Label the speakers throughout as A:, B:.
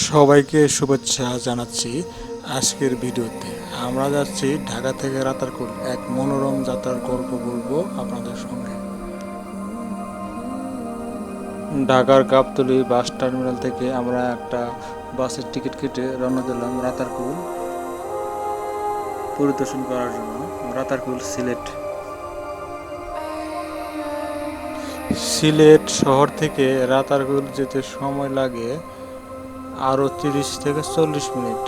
A: সবাইকে শুভেচ্ছা জানাচ্ছি। আজকের ভিডিওতে আমরা যাচ্ছি ঢাকা থেকে রাতারকুল, এক মনোরম যাত্রার গল্প বলবো আপনাদের সঙ্গে। ঢাকার গাবতলী বাস টার্মিনাল থেকে আমরা একটা বাসের টিকিট কেটে রওনা দিলাম রাতারকুল পরিদর্শন করার জন্য। রাতারকুল সিলেট। সিলেট শহর থেকে রাতারকুল যেতে সময় লাগে আরও 30 থেকে 40 মিনিট।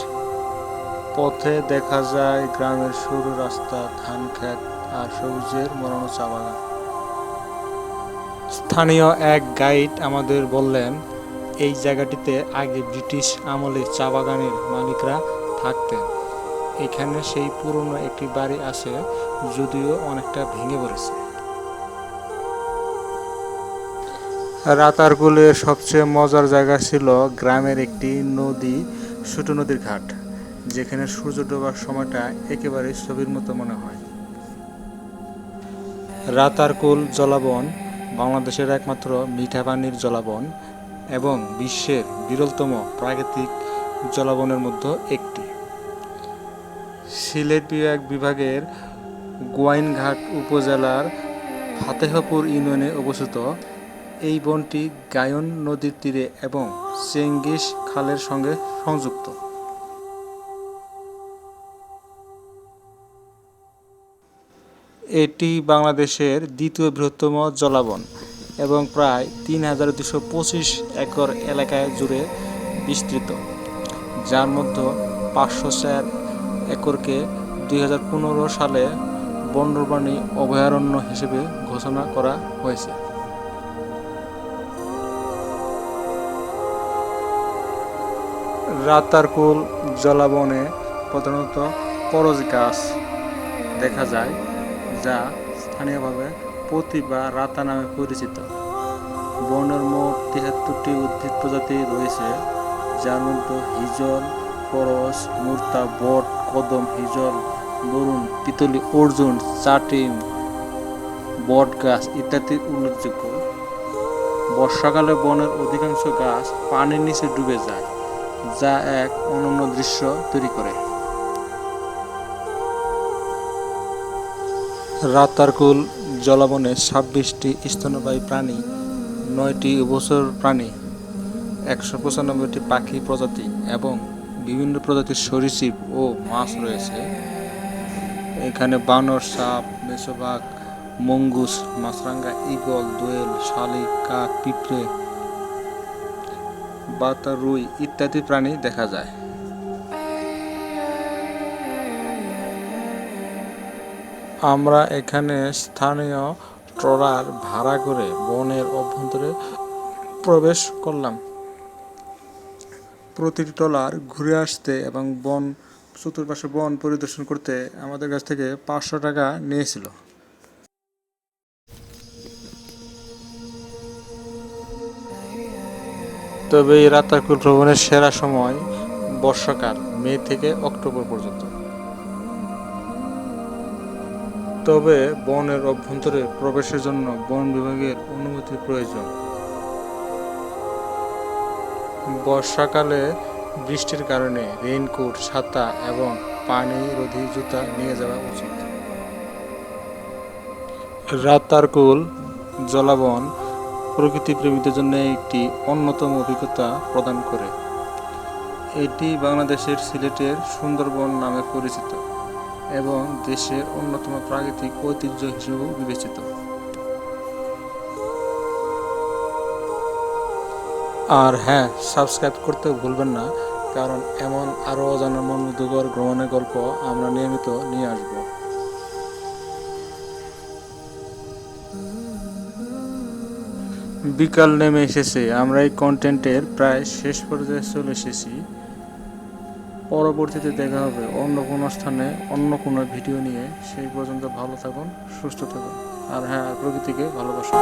A: পথে দেখা যায় গ্রামের সরু রাস্তা, ধান ক্ষেত আর সবুজের মোড়ানো চা বাগান। স্থানীয় এক গাইড আমাদের বললেন, এই জায়গাটিতে আগে ব্রিটিশ আমলে চা বাগানের মালিকরা থাকতেন। এখানে সেই পুরনো একটি বাড়ি আছে, যদিও অনেকটা ভেঙে পড়েছে। রাতারকুলের সবচেয়ে মজার জায়গা ছিল গ্রামের একটি নদী, ছোট নদীর ঘাট, যেখানে সূর্য ডোবার সময়টা একেবারে ছবির মতো মনে হয়। রাতারকুল জলাবন বাংলাদেশের একমাত্র মিঠা পানির জলাবন এবং বিশ্বের বিরলতম প্রাকৃতিক জলাবনের মধ্যে একটি। সিলেট বিভাগের গোয়াইনঘাট উপজেলার ফাতেহপুর ইউনিয়নে অবস্থিত। এই বনটি গায়ন নদীর তীরে এবং চেঙ্গিস খালের সঙ্গে সংযুক্ত। এটি বাংলাদেশের দ্বিতীয় বৃহত্তম জলাবন এবং প্রায় ৩,২২৫ একর এলাকায় জুড়ে বিস্তৃত, যার মধ্যে ৫০৪ একরকে ২০১৫ সালে বন্যপ্রাণী অভয়ারণ্য হিসেবে ঘোষণা করা হয়েছে। রাতারকুল জলাবনে প্রধানত করজ গাছ দেখা যায়, যা স্থানীয়ভাবে পতি বা রাতা নামে পরিচিত। বনের মোট ৭৩টি উদ্ভিদ প্রজাতি রয়েছে, যার মধ্যে হিজল, করজ, মুর্তা, বট, কদম, হিজল, বরুণ, পিতলি, অর্জুন, চাটিম, বট গাছ ইত্যাদি উল্লেখযোগ্য। বর্ষাকালে বনের অধিকাংশ গাছ পানির নিচে ডুবে যায়, যা এক অনন্য দৃশ্য তৈরি করে। রাতারকুল জলাবনে ২৬টি স্তন্যপায়ী প্রাণী, ৯টি উভচর প্রাণী, ১৯৫টি পাখি প্রজাতি এবং বিভিন্ন প্রজাতির সরীসৃপ ও মাছ রয়েছে। এখানে বানর, সাপ, মেছোবাঘ, মঙ্গুস, মাছরাঙা, ঈগল, দোয়েল, শালিক, কাক, পিঁপড়ে, বাতা, রুই ইত্যাদি প্রাণী দেখা যায়। আমরা এখানে স্থানীয় ট্রলার ভাড়া করে বনের অভ্যন্তরে প্রবেশ করলাম। প্রতিটি ট্রলার ঘুরে আসতে এবং চতুর্পাশে বন পরিদর্শন করতে আমাদের কাছ থেকে ৫০০ টাকা নিয়েছিল। তবে এই রাতারকুল ভ্রমণের সেরা সময় বর্ষাকাল, মে থেকে অক্টোবর পর্যন্ত। তবে বনের অভ্যন্তরে প্রবেশের জন্য বন বিভাগের অনুমতি প্রয়োজন। বর্ষাকালে বৃষ্টির কারণে রেইনকোট, ছাতা এবং পানি রোধী জুতা নিয়ে যাওয়া উচিত। রাতারকুল জলাবন প্রকৃতিপ্রেমীদের জন্য একটি অন্যতম অভিজ্ঞতা প্রদান করে। এটি বাংলাদেশের সিলেটের সুন্দরবন নামে পরিচিত এবং দেশের অন্যতম প্রাকৃতিক ঐতিহ্য হিসেবেও বিবেচিত। আর হ্যাঁ, সাবস্ক্রাইব করতে ভুলবেন না, কারণ এমন আরও অজানা মনোমুগ্ধকর ভ্রমণের গল্প আমরা নিয়মিত নিয়ে আসব। বিকাল নেমে এসেছে, আমরা এই কন্টেন্টের প্রায় শেষ পর্যায়ে চলে এসেছি। পরবর্তীতে দেখা হবে অন্য কোনো স্থানে অন্য কোনো ভিডিও নিয়ে। সেই পর্যন্ত ভালো থাকুন, সুস্থ থাকুন, আর হ্যাঁ, প্রকৃতিকে ভালোবাসুন।